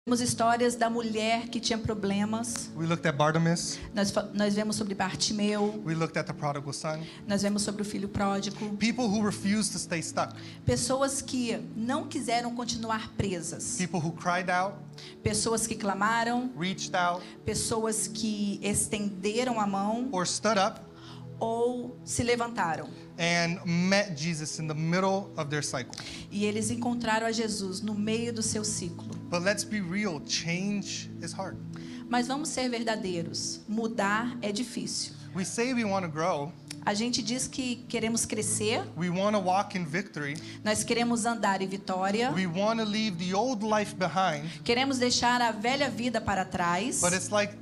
Temos histórias da mulher que tinha problemas. We looked at Bartimaeus. Nós vemos sobre Bartimeu. We looked at the prodigal son. Nós vemos sobre o filho pródigo. People who refused to stay stuck. Pessoas que não quiseram continuar presas. People who cried out, Pessoas que clamaram. reached out, Pessoas que estenderam a mão or stood up ou se levantaram. and met Jesus in the middle of their cycle. E eles encontraram a Jesus no meio do seu ciclo. But let's be real, change is hard. Mas vamos ser verdadeiros. Mudar é difícil. We say we want to grow, A gente diz que queremos crescer, we want to walk in victory, nós queremos andar em vitória, we want to leave the old life behind, queremos deixar a velha vida para trás, but it's like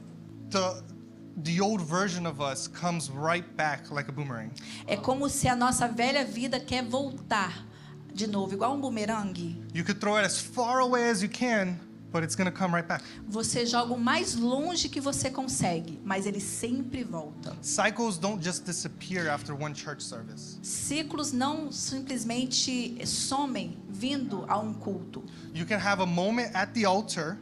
the old version of us comes right back like a boomerang. é como se a nossa velha vida quer voltar de novo, igual um bumerangue. You could throw it as far away as you can, but it's going to come right back. Você joga o mais longe que você consegue, mas ele sempre volta. Cycles don't just disappear after one church service. Ciclos não simplesmente somem vindo a um culto. You can have a moment at the altar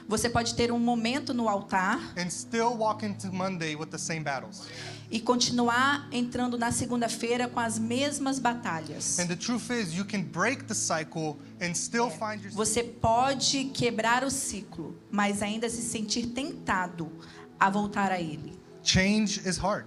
Você pode ter um momento no altar and still walk into Monday with the same battles. e continuar entrando na segunda-feira com as mesmas batalhas. And the truth is, you can break the cycle and still find yourself. Você pode quebrar o ciclo, mas ainda se sentir tentado a voltar a ele. Change is hard.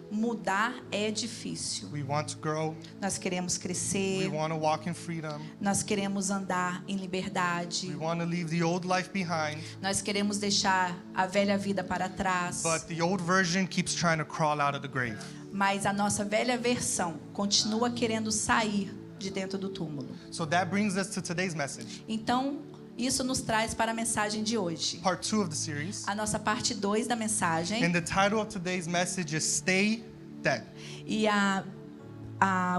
Mudar é difícil. We want to grow. Nós queremos We crescer, want to walk in freedom. nós queremos andar em We liberdade, want to leave the old life behind. nós queremos deixar a velha vida para trás, But the old version keeps trying to crawl out of the grave. mas a nossa velha versão continua querendo sair de dentro do túmulo. So that brings us to today's message, Então, isso nos traz para a mensagem de hoje. part 2 of the series. A nossa parte 2 da mensagem. And the title of today's message is Stay Dead. E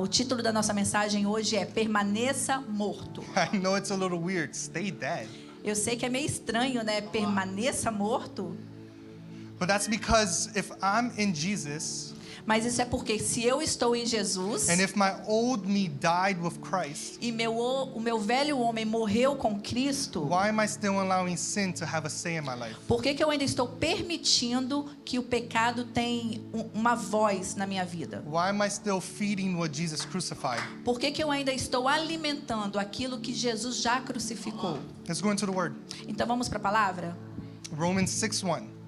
o título da nossa mensagem hoje é Permaneça Morto. I know it's a little weird. Stay dead. Eu sei que é meio estranho, né? Permaneça morto. But that's because if I'm in Jesus, Mas isso é porque se eu estou em Jesus and if my old me died with Christ, e o meu velho homem morreu com Cristo, why am I still allowing sin to have a say in my life? por que eu ainda estou permitindo que o pecado tenha uma voz na minha vida? Why am I still feeding what Jesus crucified? Por que eu ainda estou alimentando aquilo que Jesus já crucificou? Let's go into the word. Então vamos para a palavra? Romans 6:1.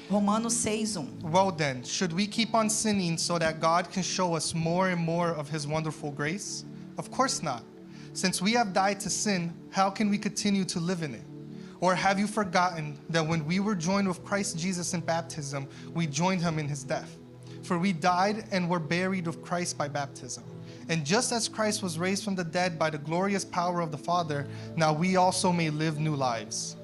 Romanos 6:1. Well then, should we keep on sinning so that God can show us more and more of his wonderful grace? Of course not. Since we have died to sin, how can we continue to live in it? Or have you forgotten that when we were joined with Christ Jesus in baptism, we joined him in his death? For we died and were buried with Christ by baptism. And just as Christ was raised from the dead by the glorious power of the Father, now we also may live new lives.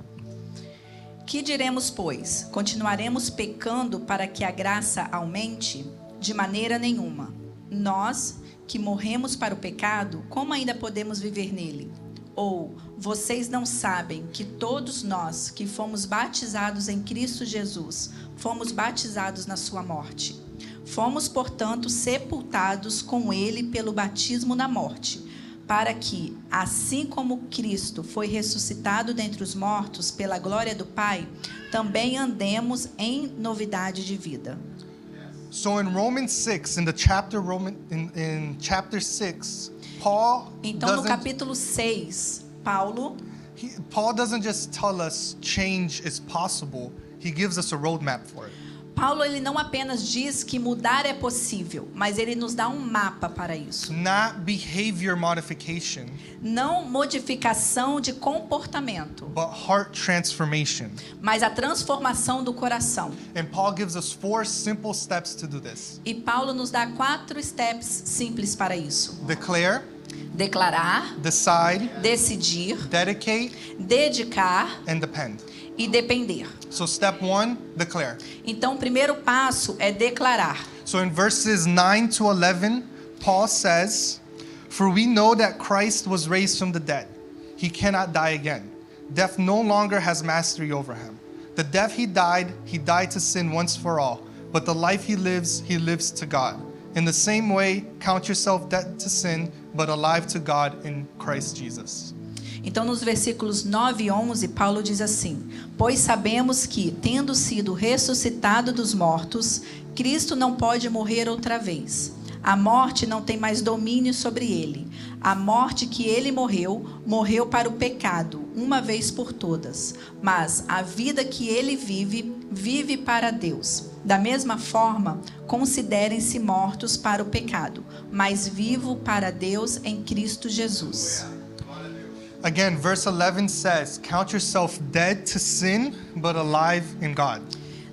Que diremos, pois? Continuaremos pecando para que a graça aumente? De maneira nenhuma. Nós, que morremos para o pecado, como ainda podemos viver nele? Ou, vocês não sabem que todos nós que fomos batizados em Cristo Jesus, fomos batizados na sua morte? Fomos, portanto, sepultados com ele pelo batismo na morte, para que, assim como Cristo foi ressuscitado dentre os mortos pela glória do Pai, também andemos em novidade de vida. So in Romans 6, in chapter 6, Paul Então, no capítulo 6, Paulo doesn't just tell us change is possible. He gives us a roadmap for it. ele não apenas diz que mudar é possível, mas ele nos dá um mapa para isso. Not behavior modification, Não modificação de comportamento, but heart transformation. mas a transformação do coração. And Paul gives us 4 simple steps to do this. E Paulo nos dá 4 steps simples para isso. Declare, Declarar, decide, decidir, dedicate, dedicar and depend. e depender. So step 1, declare. Então, o primeiro passo é declarar. So in verses 9 to 11, Paul says, "For we know that Christ was raised from the dead. He cannot die again. Death no longer has mastery over him. The death he died to sin once for all. But the life he lives to God. In the same way, count yourself dead to sin, but alive to God in Christ Jesus." Então, nos versículos 9 e 11, Paulo diz assim: pois sabemos que, tendo sido ressuscitado dos mortos, Cristo não pode morrer outra vez. A morte não tem mais domínio sobre ele. A morte que ele morreu, morreu para o pecado, uma vez por todas. Mas a vida que ele vive, vive para Deus. Da mesma forma, considerem-se mortos para o pecado, mas vivo para Deus em Cristo Jesus. Again, verse 11 says, count yourself dead to sin, but alive in God.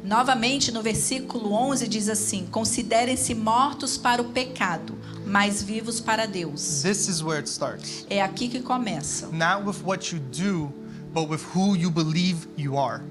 Novamente, no versículo 11 diz assim: considerem-se mortos para o pecado, mas vivos para Deus. This is where it starts. É aqui que começa. Not with what you do, but with who you believe you are.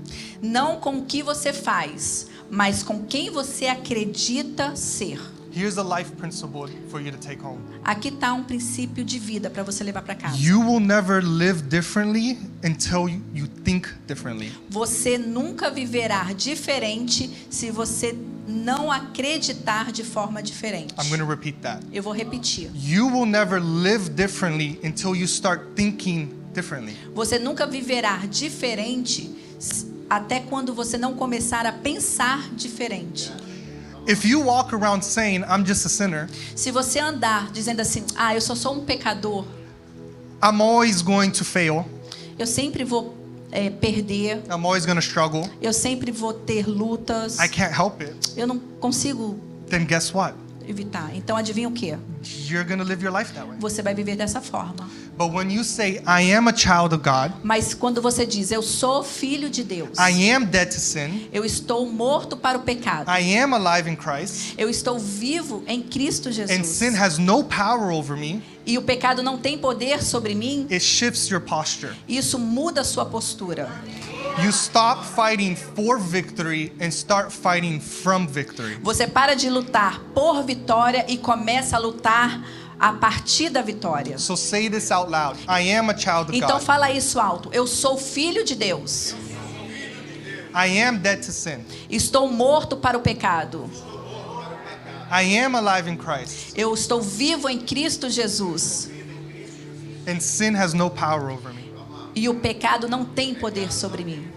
Não com o que você faz, mas com quem você acredita ser. Here's a life principle for you to take home. Aqui está um princípio de vida para você levar para casa. You will never live differently until you think differently. Você nunca viverá diferente se você não acreditar de forma diferente. I'm going to repeat that. Eu vou repetir. You will never live differently until you start thinking differently. Você nunca viverá diferente até quando você não começar a pensar diferente. If you walk around saying, I'm just a sinner, Se você andar dizendo assim: eu só sou um pecador, I'm always going to fail, eu sempre vou perder, I'm always going to struggle, eu sempre vou ter lutas, I can't help it, eu não consigo then guess what? evitar. Então adivinha o quê? You're going to live your life that way. Você vai viver dessa forma. But when you say, I am a child of God, Mas quando você diz: eu sou filho de Deus, I am dead to sin, eu estou morto para o pecado, I am alive in Christ, eu estou vivo em Cristo and Jesus, sin has no power over me, e o pecado não tem poder sobre mim, it shifts your posture. isso muda a sua postura. You stop fighting for victory and start fighting from victory. Você para de lutar por vitória e começa a lutar a partir da vitória. So say this out loud. I am a child of Então God. fala isso alto: eu sou filho de Deus, I am dead to sin. estou morto para o pecado, I am alive in Christ. eu estou vivo em Cristo Jesus, And sin has no power over me. e o pecado não tem poder sobre mim.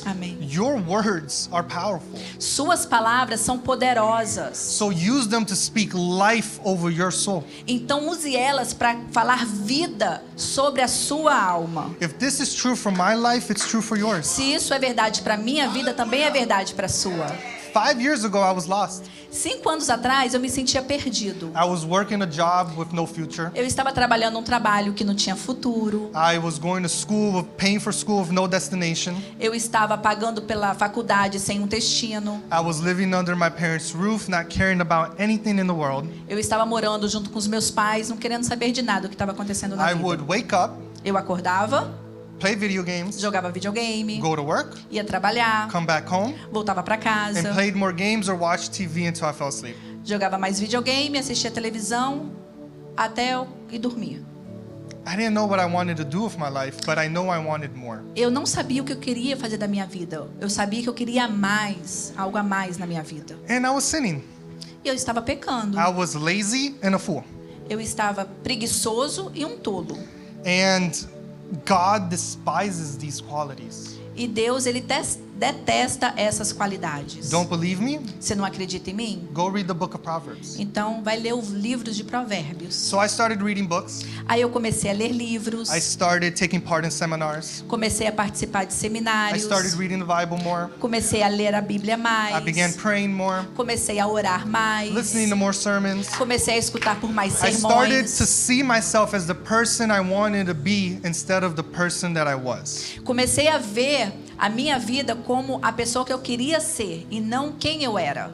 Amém. Your words are powerful. Suas palavras são poderosas. So use them to speak life over your soul. Então use elas para falar vida sobre a sua alma. If this is true for my life, it's true for yours. Se isso é verdade para minha vida, também é verdade para a sua. 5 years ago, I was lost. 5 anos atrás, eu me sentia perdido. I was working a job with no future. Eu estava trabalhando um trabalho que não tinha futuro. I was going to school, paying for school with no destination. Eu estava pagando pela faculdade sem um destino. I was living under my parents' roof, not caring about anything in the world. Eu estava morando junto com os meus pais, não querendo saber de nada do que estava acontecendo na I would vida. wake up, Eu acordava, play video games, jogava videogame, go to work, ia trabalhar, come back home, voltava para and casa, played more games or watched TV until I fell asleep. jogava mais videogame, assistia televisão até eu ir dormir. I didn't know what I wanted to do with my life, but I know I wanted more. Eu não sabia o que eu queria fazer da minha vida. Eu sabia que eu queria mais, algo a mais na minha vida. And I was sinning. E eu estava pecando. I was lazy and a fool. Eu estava preguiçoso e um tolo. And God despises these qualities. E Deus, ele detesta essas qualidades. Don't believe me? Você não acredita em mim? Go read the book of Proverbs. Então, vai ler os livros de Provérbios. So I started reading books. Aí eu comecei a ler livros. I started taking part in seminars. Comecei a participar de I seminários. started reading the Bible more. Comecei a ler a Bíblia mais. I began praying more, Comecei a orar mais. listening to more sermons. Comecei a escutar por mais I started sermões. to see myself as the person I wanted to be instead of the person that I was. Comecei a ver a minha vida como a pessoa que eu queria ser e não quem eu era.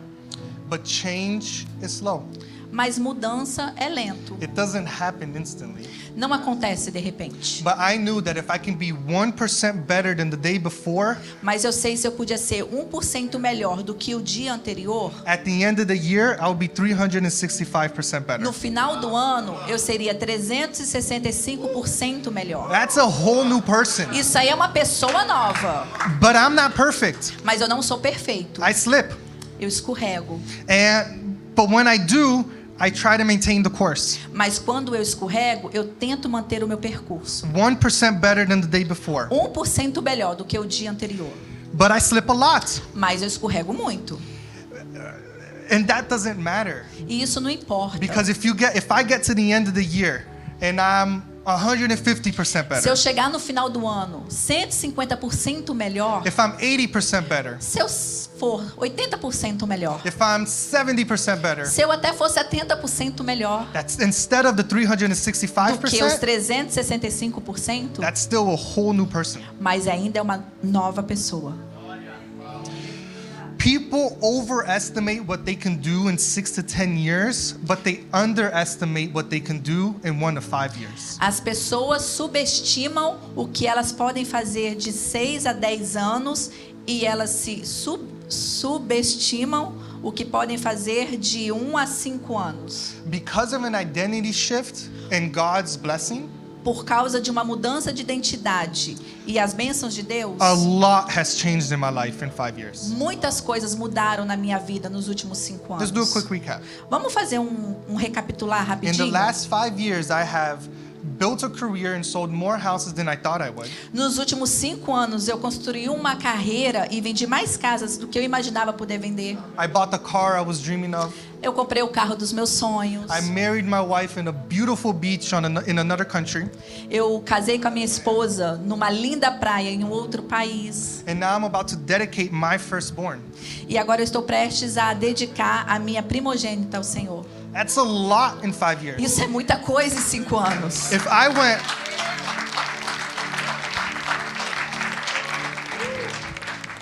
But change is slow. Mas mudança é lento. It doesn't happen instantly. Não acontece de repente. But I knew that if I can be 1% better than the day before, Mas eu sei se eu podia ser 1% melhor do que o dia anterior, at the end of the year, I'll be 365% better. no final do ano eu seria 365% melhor. That's a whole new person. Isso aí é uma pessoa nova. But I'm not perfect. Mas eu não sou perfeito. I slip. Eu escorrego. But when I do, I try to maintain the course. Mas quando eu escorrego, eu tento manter o meu percurso. 1% better than the day before. 1% melhor do que o dia anterior. But I slip a lot. Mas eu escorrego muito. And that doesn't matter. E isso não importa. Because if I get to the end of the year and I'm 150% Se better, eu chegar no final do ano 150% melhor, if I'm 80% better, se eu for 80% melhor, if I'm 70% better, se eu até for 70% melhor that's instead of the do que os 365%, 365%, that's still a whole new person. mas ainda é uma nova pessoa. People overestimate what they can do in 6 to 10 years, but they underestimate what they can do in 1 to 5 years. As pessoas subestimam o que elas podem fazer de 6 a 10 anos e elas se subestimam o que podem fazer de 1 a 5 anos. Because of an identity shift and God's blessing, Por causa de uma mudança de identidade e as bênçãos de Deus, a lot has changed in my life in 5 years. muitas coisas mudaram na minha vida nos últimos 5 anos. Let's do a quick recap. Vamos fazer um recapitular In the rapidinho? last 5 years, I have built a career and sold more houses than I thought I would. Nos últimos 5 anos, eu construí uma carreira e vendi mais casas do que eu imaginava poder vender. I bought the car I was dreaming of. Eu comprei o carro dos meus sonhos. I married my wife in a beautiful beach in another country. Eu casei com a minha esposa numa linda praia em um outro país. And now I'm about to dedicate my firstborn. E agora eu estou prestes a dedicar a minha primogênita ao Senhor. That's a lot in 5 years. Isso é muita coisa em 5 anos.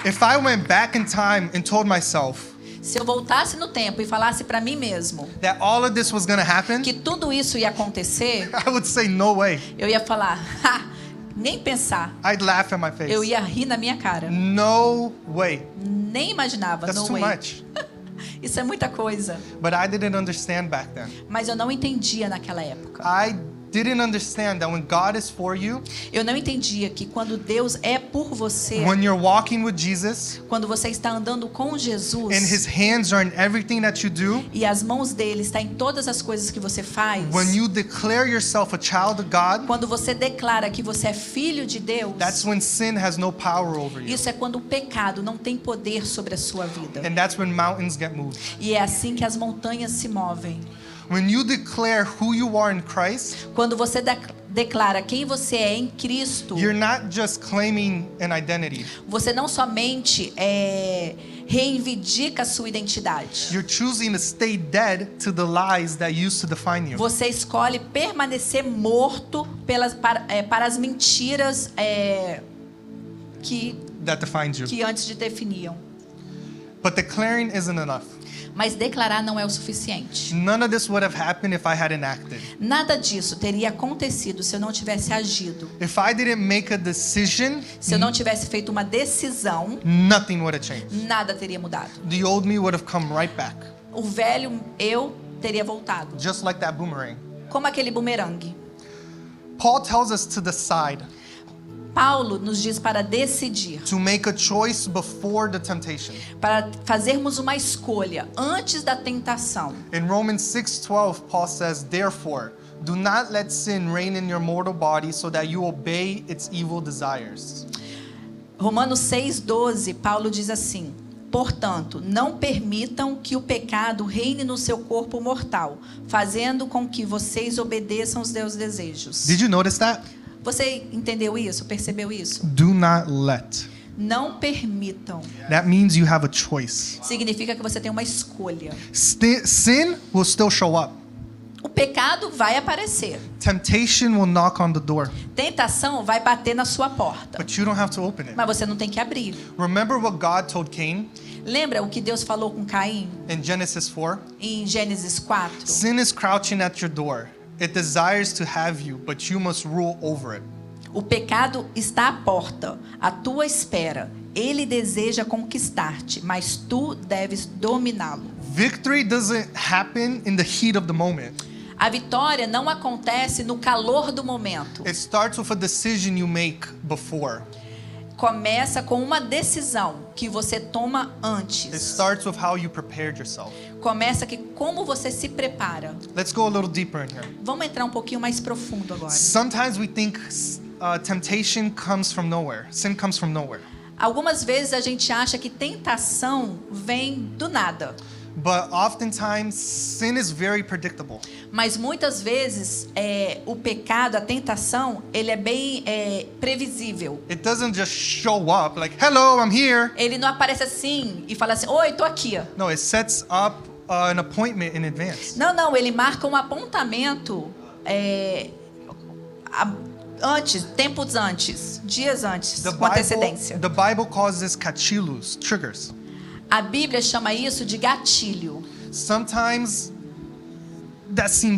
If I went back in time and told myself Se eu voltasse no tempo e falasse para mim mesmo that all of this was going to happen, que tudo isso ia acontecer, I would say no way. eu ia falar, ha, nem pensar. I'd laugh at my face. Eu ia rir na minha cara. No way. Nem imaginava, That's no too way. much. Isso é muita coisa. But I didn't understand back then. Mas eu não entendia naquela época. I didn't understand that when God is for you, Eu não entendia que quando Deus é por você, when you're walking with Jesus, quando você está andando com and Jesus His hands are in everything that you do, e as mãos dele estão em todas as coisas que você faz, when you declare yourself a child of God, quando você declara que você é filho de Deus, that's when sin has no power over you. isso é quando o pecado não tem poder sobre a sua vida. And that's when mountains get moved. E é assim que as montanhas se movem. When you declare who you are in Christ, Quando você declara quem você é em Cristo, you're not just claiming an identity. você não somente reivindica a sua identidade. You're choosing to stay dead to the lies that used to define you. Você escolhe permanecer morto para as mentiras That defines you. que antes te definiam. But declaring isn't enough. Mas declarar não é o suficiente. None of this would have happened if I hadn't acted. Nada disso teria acontecido se eu não tivesse agido. If I didn't make a decision, Se eu não tivesse feito uma decisão, nothing would have changed. nada teria mudado. The old me would have come right back, O velho eu teria voltado, just like that boomerang. como aquele bumerangue. Paul tells us to decide, Paulo nos diz para decidir, to make a choice before the temptation. para fazermos uma escolha antes da tentação. In Romans 6:12, Paul says, "Therefore, do not let sin reign in your mortal body so that you obey its evil desires." Romanos 6,12, Paulo diz assim: portanto, não permitam que o pecado reine no seu corpo mortal, fazendo com que vocês obedeçam os seus desejos. Did you notice that? Você entendeu isso? Percebeu isso? Do not let. Não permitam. That means you have a choice. Significa que você tem uma escolha. Sin will still show up. O pecado vai aparecer. Temptation will knock on the door, Tentação vai bater na sua porta. but you don't have to open it. Mas você não tem que abrir. Remember what God told Cain Lembra o que Deus falou com Caim in Genesis 4? em Gênesis 4? Sin is crouching at your door. It desires to have you, but you must rule over it. O pecado está à porta, à tua espera. Ele deseja conquistar-te, mas tu deves dominá-lo. Victory doesn't happen in the heat of the moment. A vitória não acontece no calor do momento. It starts with a decision you make before. começa com uma decisão que você toma It antes. starts with how you prepared yourself. Começa que como você se prepara. Let's go a little deeper in here. Vamos entrar um pouquinho mais profundo agora. Sometimes we think temptation comes from nowhere. Sin comes from nowhere. Algumas vezes a gente acha que tentação vem do nada. But oftentimes, sin is very predictable. Mas muitas vezes o pecado, a tentação, ele é bem previsível. It doesn't just show up like, hello, I'm here. Ele não aparece assim e fala assim, oi, tô aqui. No, it sets up an appointment in advance. Não, ele marca um apontamento antes, tempos antes, dias antes, com antecedência. The Bible calls this kachilus, triggers. A Bíblia chama isso de gatilho. Sometimes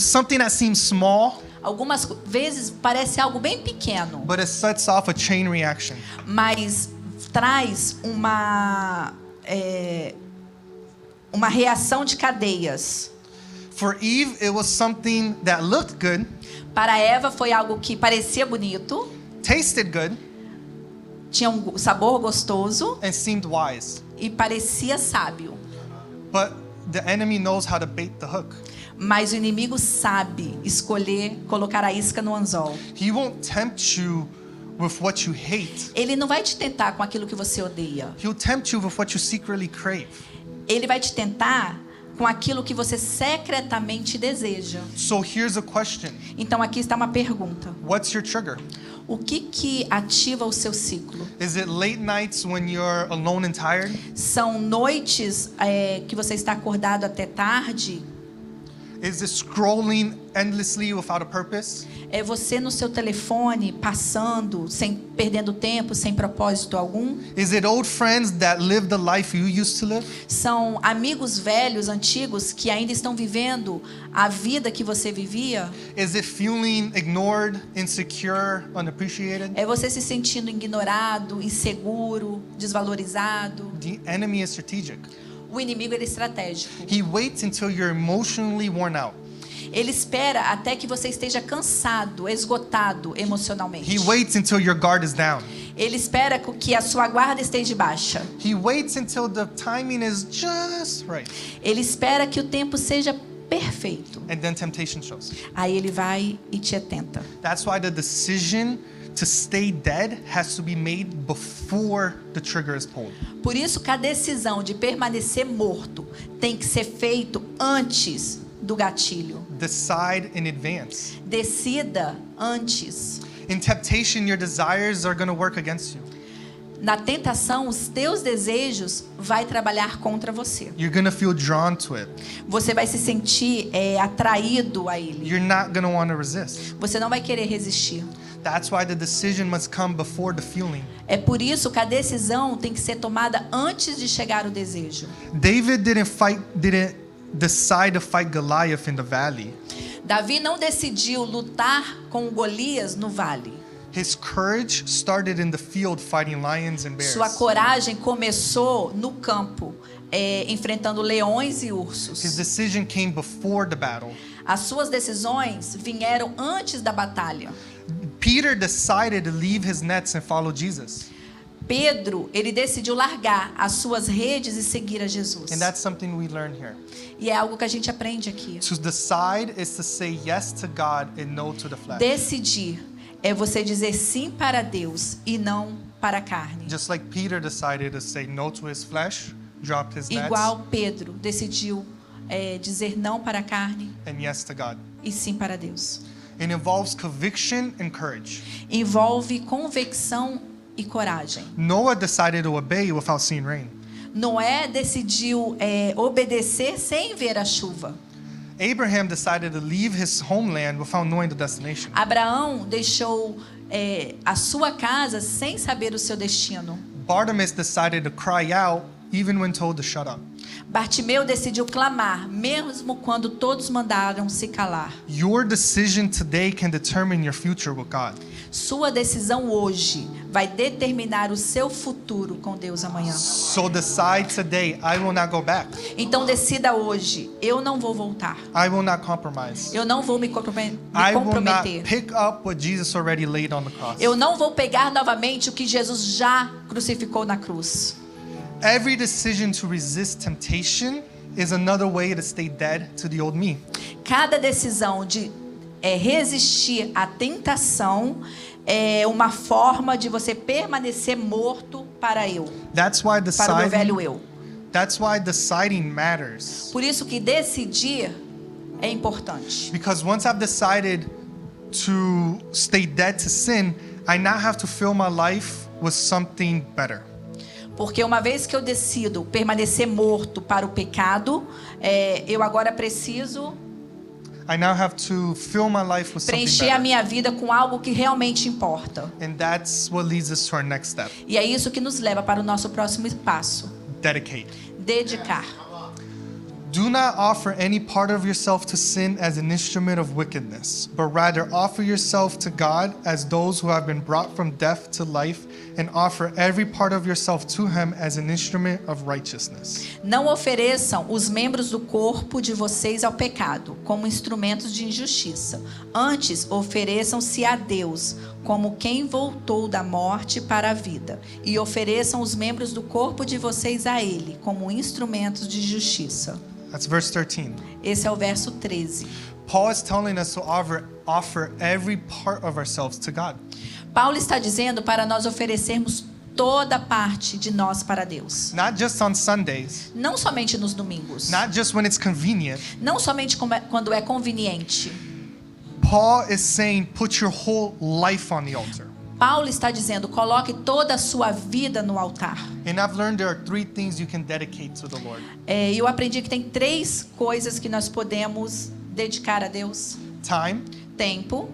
something that seems small, Algumas vezes parece algo bem pequeno, but it sets off a chain reaction. mas traz uma reação de cadeias. For Eve, it was something that looked good, Para Eva foi algo que parecia bonito, tasted good, tinha um sabor gostoso and seemed wise. e parecia sábio. But the enemy knows how to bait the hook. Mas o inimigo sabe escolher colocar a isca no anzol. He won't tempt you with what you hate. Ele não vai te tentar com aquilo que você odeia. He'll tempt you with what you secretly crave. Ele vai te tentar com aquilo que você secretamente deseja. So here's a question. Então aqui está uma pergunta. What's your trigger? O que ativa o seu ciclo? Is it late nights when you're alone and tired? São noites que você está acordado até tarde? Is it scrolling endlessly without a purpose? É você no seu telefone passando, perdendo tempo, sem propósito algum? Is it old friends that live the life you used to live? São amigos velhos, antigos, que ainda estão vivendo a vida que você vivia? Is it feeling ignored, insecure, unappreciated? É você se sentindo ignorado, inseguro, desvalorizado? The enemy is strategic. O inimigo ele é estratégico. He waits until you're emotionally worn out. Ele espera até que você esteja cansado, esgotado emocionalmente. He waits until your guard is down. Ele espera que a sua guarda esteja baixa. He waits until the timing is just right. Ele espera que o tempo seja perfeito. And then temptation shows. Aí ele vai e te tenta. That's why the decision to stay dead has to be made before the trigger is pulled. Por isso que a decisão de permanecer morto tem que ser feito antes do gatilho. Decide in advance. Decida antes. In temptation, your desires are going to work against you. Na tentação, os teus desejos vai trabalhar contra você. You're going to feel drawn to it. Você vai se sentir atraído a ele. You're not going to want to resist. Você não vai querer resistir. That's why the decision must come before the feeling. É por isso que a decisão tem que ser tomada antes de chegar o desejo. David didn't decide to fight Goliath in the valley. Davi não decidiu lutar com Golias no vale. His courage started in the field fighting lions and bears. Sua coragem começou no campo, enfrentando leões e His ursos. decision came before the battle. As suas decisões vieram antes da batalha. Peter decided to leave his nets and follow Jesus. Pedro, ele decidiu largar as suas redes e seguir a Jesus. And that's something we learn here. E é algo que a gente aprende aqui. To decide is to say yes to God and no to the flesh. Decidir é você dizer sim para Deus e não para a carne. Just like Peter decided to say no to his flesh, dropped his nets, Igual Pedro decidiu dizer não para a carne and yes to God. e sim para Deus. It involves conviction and courage. Envolve convicção e coragem. Noah decided to obey without seeing rain. Noé decidiu obedecer sem ver a chuva. Abraham decided to leave his homeland without knowing the destination. Abraão deixou a sua casa sem saber o seu destino. Bartimaeus decided to cry out even when told to shut up. Bartimeu decidiu clamar, mesmo quando todos mandaram se calar. Your decision today can determine your future with God. Sua decisão hoje vai determinar o seu futuro com Deus amanhã. So decide today, I will not go back. Então decida hoje, eu não vou voltar. I will not compromise. Eu não vou me I will not comprometer. pick up what Jesus already laid on the cross. Eu não vou pegar novamente o que Jesus já crucificou na cruz. Every decision to resist temptation is another way to stay dead to the old me. Cada decisão de resistir à tentação é uma forma de você permanecer morto para eu, That's why para o meu velho deciding, eu. that's why deciding matters. Por isso que decidir é importante. Because once I've decided to stay dead to sin, I now have to fill my life with something better. Porque uma vez que eu decido permanecer morto para o pecado, eu agora preciso I now have to fill my life with something preencher a better. minha vida com algo que realmente importa. And that's what leads us to our next step. E é isso que nos leva para o nosso próximo passo: Dedicate. dedicar. Do not offer any part of yourself to sin as an instrument of wickedness, but rather offer yourself to God as those who have been brought from death to life, and offer every part of yourself to Him as an instrument of righteousness. Não ofereçam os membros do corpo de vocês ao pecado, como instrumentos de injustiça. Antes, ofereçam-se a Deus, como quem voltou da morte para a vida. E ofereçam os membros do corpo de vocês a Ele, como instrumentos de justiça. That's verse 13. Esse é o verso 13. Paul is telling us to offer every part of ourselves to God. Paulo está dizendo para nós oferecermos toda parte de nós para Deus. Not just on Sundays, Não somente nos domingos. not just when it's convenient. Não somente quando é conveniente. Paul is saying, put your whole life on the altar. Paulo está dizendo, coloque toda a sua vida no altar. And I've learned there are 3 things you can dedicate to the Lord. Eu aprendi que tem 3 coisas que nós podemos dedicar a Deus: Time, tempo,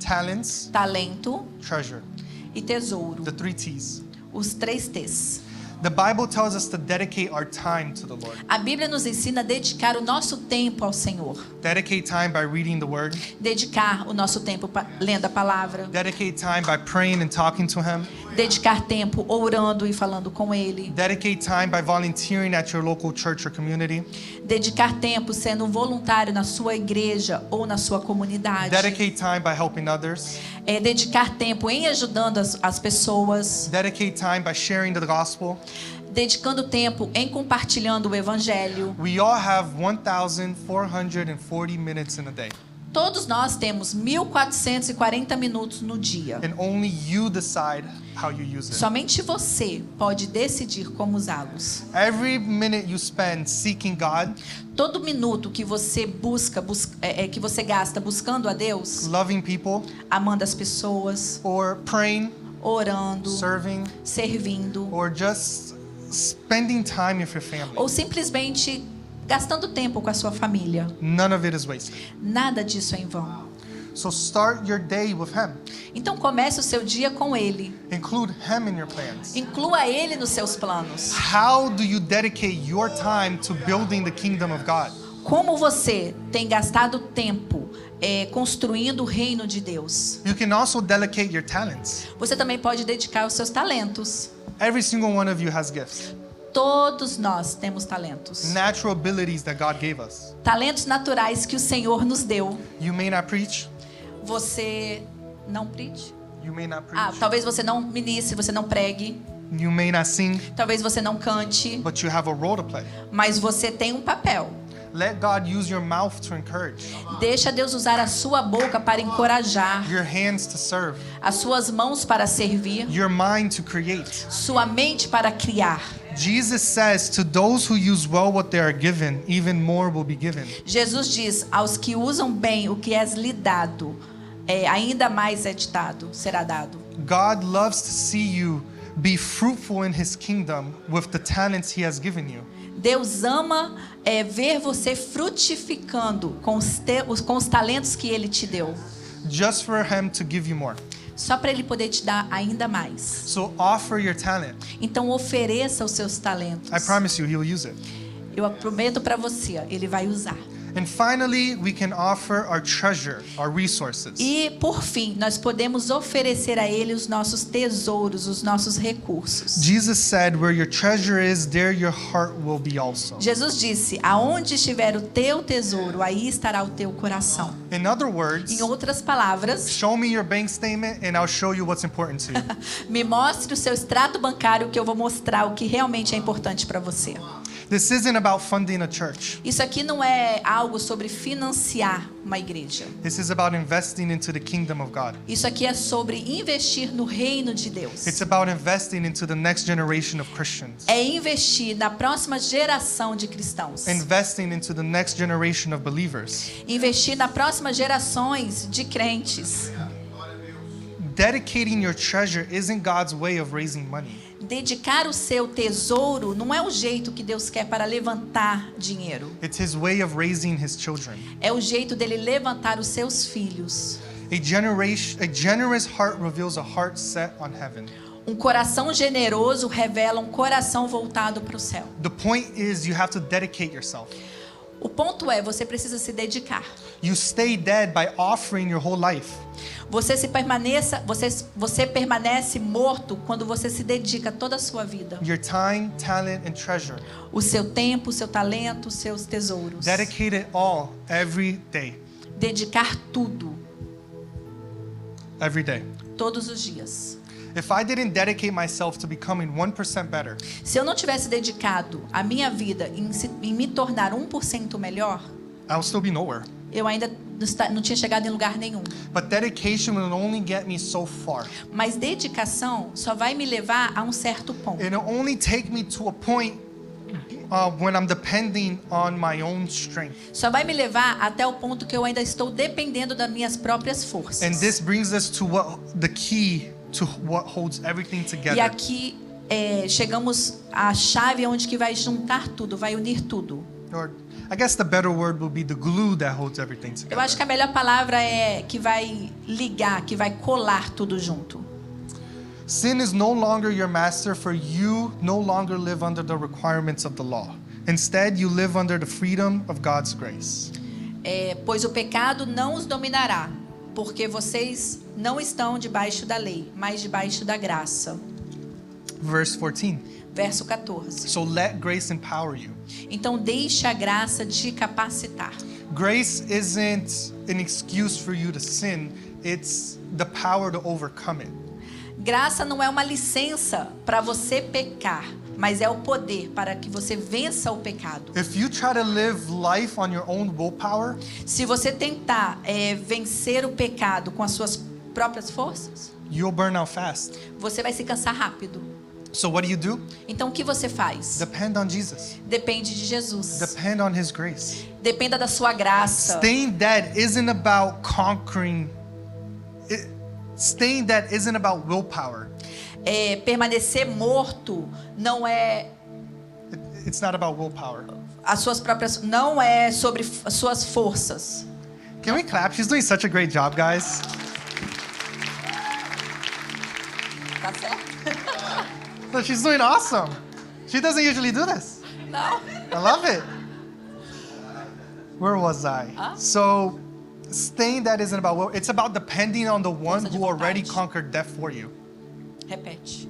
talents, talento treasure. e tesouro. The 3 T's. Os 3 T's. The Bible tells us to dedicate our time to the Lord. A Bíblia nos ensina a dedicar o nosso tempo ao Senhor. Dedicate time by reading the Word. Dedicar o nosso tempo lendo a palavra. Dedicate time by praying and talking to Him. Dedicar tempo orando e falando com Ele. Dedicate time by volunteering at your local church or community. Dedicar tempo sendo um voluntário na sua igreja ou na sua comunidade. Dedicate time by helping others. Dedicar tempo em ajudando as pessoas. Dedicate time by sharing the gospel. Dedicando tempo em compartilhando o Evangelho. We all have 1,440 minutes in a day. Todos nós temos 1.440 minutos no dia. And only you decide how you use it. Somente você pode decidir como usá-los. Every minute you spend seeking God, Todo minuto que você que você gasta buscando a Deus, loving people, amando as pessoas, or praying, orando, serving, servindo, or just spending time with your family, ou simplesmente gastando tempo com a sua família. none of it is wasted. Nada disso é em vão. So start your day with Him. Então comece o seu dia com Ele. Include Him in your plans. Inclua Ele nos seus planos. How do you dedicate your time to building the kingdom of God? Como você tem gastado tempo construindo o reino de Deus? You can also delegate your talents. Você também pode dedicar os seus talentos. Every single one of you has gifts, Todos nós temos talentos. natural abilities that God gave us. Talentos naturais que o Senhor nos deu. You may not preach. Você não preach? You may not preach. Talvez você não ministre, você não pregue. You may not sing, Talvez você não cante. but you have a role to play. Mas você tem um papel. Let God use your mouth to encourage, Deixa Deus usar a sua boca para encorajar. your hands to serve, As suas mãos para servir. your mind to create. Sua mente para criar. Jesus says, to those who use well what they are given, even more will be given. Jesus diz, aos que usam bem o que é lhe dado, ainda mais será dado. God loves to see you be fruitful in His kingdom with the talents He has given you. Deus ama ver você frutificando com os talentos que Ele te deu. Just for Him to give you more. Só para Ele poder te dar ainda mais. So offer your talent. Então ofereça os seus talentos. I promise you, He'll use it. Eu prometo para você, Ele vai usar. And finally, we can offer our treasure, our resources. E, por fim, nós podemos oferecer a Ele os nossos tesouros, os nossos recursos. Jesus said, where your treasure is, there your heart will be also. Jesus disse, aonde estiver o teu tesouro, aí estará o teu coração. In other words, Em outras palavras, show me your bank statement and I'll show you what's important to you. me mostre o seu extrato bancário que eu vou mostrar o que realmente é importante para você. This isn't about funding a church. Isso aqui não é algo sobre financiar uma igreja. This is about investing into the kingdom of God. Isso aqui é sobre investir no reino de Deus. It's about investing into the next generation of Christians. É investir na próxima geração de cristãos. Investing into the next generation of believers. Investir na próxima gerações de crentes. Dedicating your treasure isn't God's way of raising money. Dedicar o seu tesouro não é o jeito que Deus quer para levantar dinheiro. It's His way of raising His children. É o jeito dele levantar os seus filhos. A generous heart reveals a heart set on heaven. Um coração generoso revela um coração voltado para o céu. The point is you have to dedicate yourself. O ponto é, você precisa se dedicar. You stay dead by offering your whole life. Você permanece morto quando você se dedica toda a sua vida. Your time, talent, and treasure. O seu tempo, o seu talento, os seus tesouros. Dedicate it all every day. Dedicar tudo, Every day. todos os dias. If I didn't dedicate myself to becoming 1% better, Se eu não tivesse dedicado a minha vida em me tornar 1% melhor, I'll still be nowhere. eu ainda não tinha chegado em lugar nenhum. But dedication will only get me so far. Mas dedicação só vai me levar a um certo ponto. It'll only take me to a point when I'm depending on my own strength. Só vai me levar até o ponto que eu ainda estou dependendo das minhas próprias forças. And this brings us to the key to what holds everything E together. aqui chegamos à chave onde que vai juntar tudo, vai unir tudo. Or I guess the better word will be the glue that holds everything Eu acho que together. a melhor palavra é que vai ligar, que vai colar tudo junto. Sin is no longer your master, for you no longer live under the requirements of the law. Instead, you live under the freedom of God's grace. Pois o pecado não os dominará, porque vocês não estão debaixo da lei, mas debaixo da graça. Verse 14. Verso 14. So let grace empower you. Então deixe a graça te capacitar. Grace isn't an excuse for you to sin, it's the power to overcome it. Graça não é uma licença para você pecar, mas é o poder para que você vença o pecado. If you try to live life on your own willpower, Se você tentar vencer o pecado com as suas próprias forças, you'll burn out fast. você vai se cansar rápido. So what do? Então o que você faz? Depend on Jesus. Depende de Jesus. Depend on His grace. Dependa da sua graça. Staying dead isn't about conquering. Staying dead isn't about willpower. Permanecer morto não é It's not about willpower. as suas próprias, não é sobre as suas forças. Can we clap? She's doing such a great job, guys. Tá certo? No, she's doing awesome. She doesn't usually do this. Não. I love it. Where was I? So, staying dead isn't about will. It's about depending on the one Força de who already vontade. conquered death for you. Repete.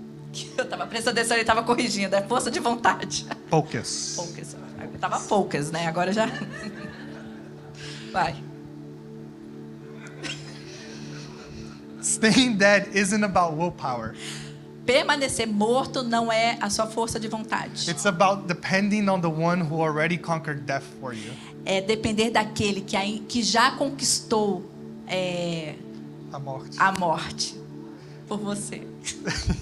Eu tava prestando atenção, ele tava corrigindo. É força de vontade. Focus. Focus. Eu tava focus, né? Agora já. Vai. Staying dead isn't about willpower. Permanecer morto não é a sua força de vontade. It's about depending on the one who already conquered death for you. É depender daquele que já conquistou A morte. a morte por você.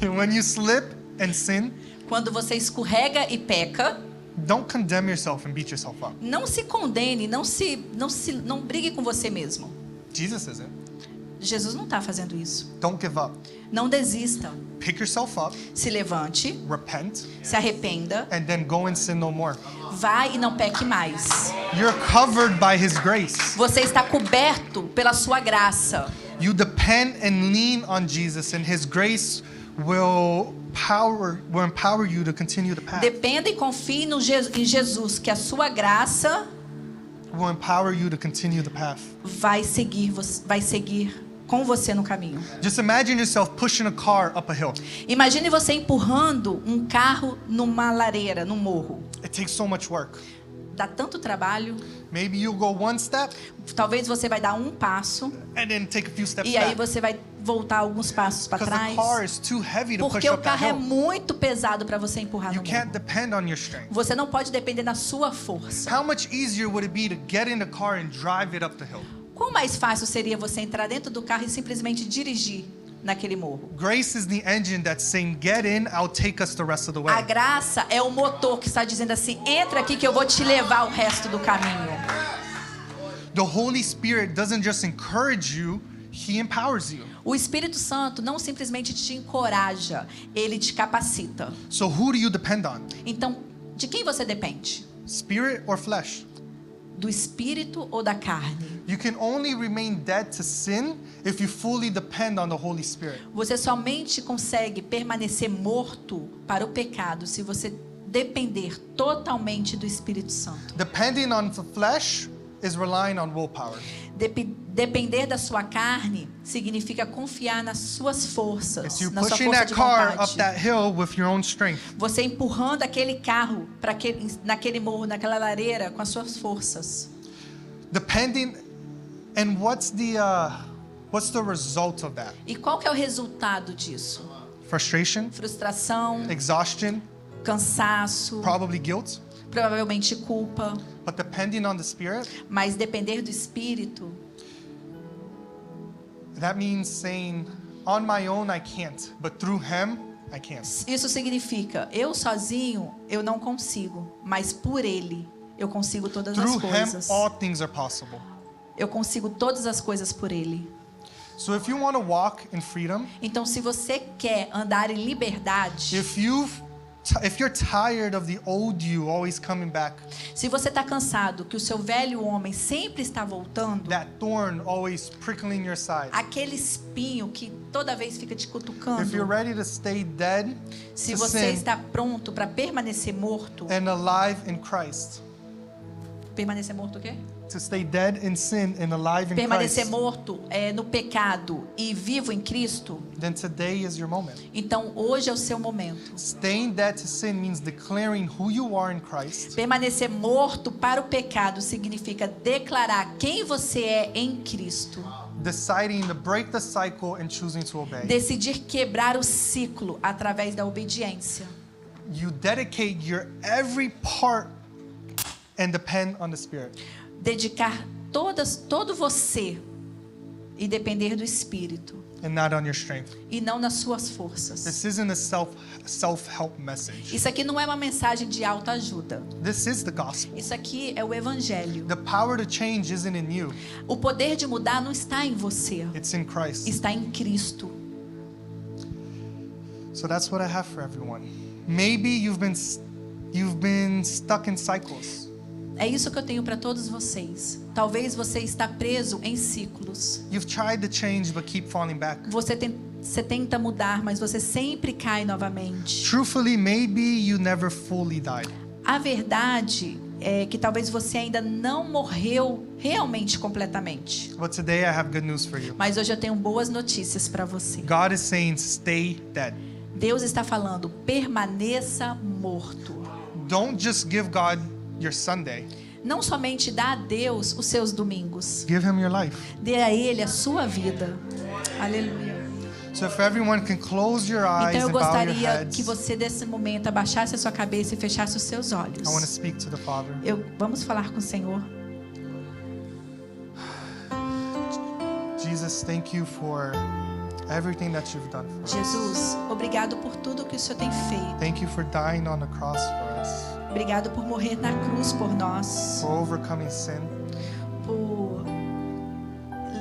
When you slip and sin, Quando você escorrega e peca, don't condemn yourself and beat yourself up. não se condene, não brigue com você mesmo. Jesus isn't. Jesus não está fazendo isso. Don't give up. Não desista. Pick yourself up, Se levante, repent, se arrependa, and then go and sin no more. vai e não peque mais. You're covered by His grace. Você está coberto pela sua graça. You depend and lean on Jesus, and His grace will empower you to continue the path. Dependa e confie em Jesus, que a sua graça will empower you to continue the path. vai seguir com você no caminho. Just imagine yourself pushing a car up a hill. Imagine você empurrando um carro numa lareira, num morro. It takes so much work. Dá tanto trabalho. Maybe you go one step Talvez você vai dar um passo and then take a few steps e aí back. você vai voltar alguns passos para Because the trás. car is too heavy to push Porque o up that carro é hill. muito pesado para você empurrar You no can't morro. depend on your strength. Você não pode depender da sua força. How much easier would it be to get in the car and drive it up the hill? Quão mais fácil seria você entrar dentro do carro e simplesmente dirigir naquele morro? Grace is the engine that's saying, get in, I'll take us the rest of the A way. graça é o motor que está dizendo assim: entra aqui que eu vou te levar o resto do caminho. The Holy Spirit doesn't just encourage you, He empowers you. O Espírito Santo não simplesmente te encoraja, ele te capacita. So who do you depend on? Então, de quem você depende? Spirit or flesh? Do espírito ou da carne? You can only remain dead to sin if you fully depend on the Holy Spirit. Você somente consegue permanecer morto para o pecado se você depender totalmente do Espírito Santo. Depending on the flesh is relying on willpower. Depender da sua carne significa confiar nas suas forças, It's you na sua pushing força that de car up vontade. that hill with your own strength. Você empurrando aquele carro para naquele morro, naquela lareira com as suas forças. Depending, and what's the result of that? E qual que é o resultado disso? Frustration, Frustração, exhaustion, cansaço, probably guilt. provavelmente culpa. But depending on the Spirit, Mas depender do Espírito that means saying, on my own I can't, but through Him I can. Isso significa, eu sozinho eu não consigo, mas por Ele eu consigo todas as Through Him coisas. all things are possible. Eu consigo todas as coisas por Ele. So if you want to walk in freedom, Então, se você quer andar em liberdade, if you're tired of the old you always coming back, se você está cansado que o seu velho homem sempre está voltando, that thorn always prickling your side, aquele espinho que toda vez fica te if you're cutucando, ready to stay dead se to você sin está pronto para permanecer morto, and alive in Christ, permanecer morto o quê? to stay dead in sin and alive in Permanecer Christ, morto no pecado e vivo em Cristo, then today is your moment. então hoje é o seu momento. Staying dead to sin means declaring who you are in Christ, Permanecer morto para o pecado significa declarar quem você é em Cristo. deciding to break the cycle and choosing to obey. Decidir quebrar o ciclo através da obediência. You dedicate your every part and depend on the Spirit. Dedicar todo você e depender do Espírito And not on your strength. e não nas suas forças. This isn't a self-help message. Isso aqui não é uma mensagem de autoajuda. This is the gospel. Isso aqui é o Evangelho. The power to change isn't in you. O poder de mudar não está em você, It's in Christ. está em Cristo. So that's what I have for everyone. Maybe you've been stuck in cycles. É isso que eu tenho para todos vocês. Talvez você está preso em ciclos. You've tried to change but keep falling back. Você tenta mudar, mas você sempre cai novamente. Truthfully, maybe you never fully died. A verdade é que talvez você ainda não morreu realmente completamente. But today I have good news for you. Mas hoje eu tenho boas notícias para você. God is saying stay dead. Deus está falando, permaneça morto. Don't just give God your Sunday. Não somente dá a Deus os seus domingos. Give him your life. Dê a Ele a sua vida. Aleluia. So if everyone can close your eyes Então eu and bow your gostaria heads, que você desse momento abaixasse a sua cabeça e fechasse os seus olhos. I want to speak to the Father. Vamos falar com o Senhor. Jesus, thank you for everything that you've done for us. Jesus, obrigado por tudo que o Senhor tem feito. Thank you for dying on the cross for us, Obrigado por morrer na cruz por nós, for overcoming sin. por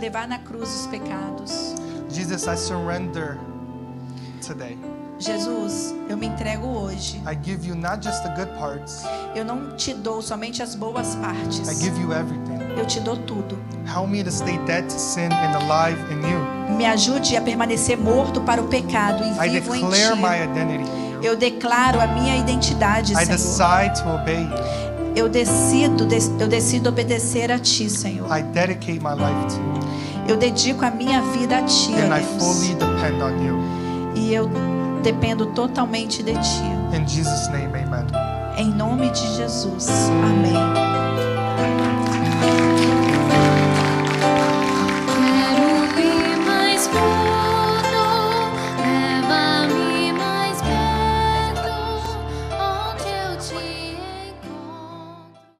levar na cruz os pecados. Jesus, I surrender today. Jesus, eu me entrego hoje. I give you not just the good parts, Eu não te dou somente as boas partes. I give you everything. Eu te dou tudo. Help me to stay dead to sin and alive in you. Me ajude a permanecer morto para o pecado I e vivo em declare my ti. identity in you. Eu declaro a minha identidade, I Senhor. decide to obey you. Eu decido obedecer a Ti, Senhor. I dedicate my life to you. Eu dedico a minha vida a Ti, ó And I Deus. fully depend on you. E eu dependo totalmente de Ti. In Jesus' name, amen. Em nome de Jesus. Amém.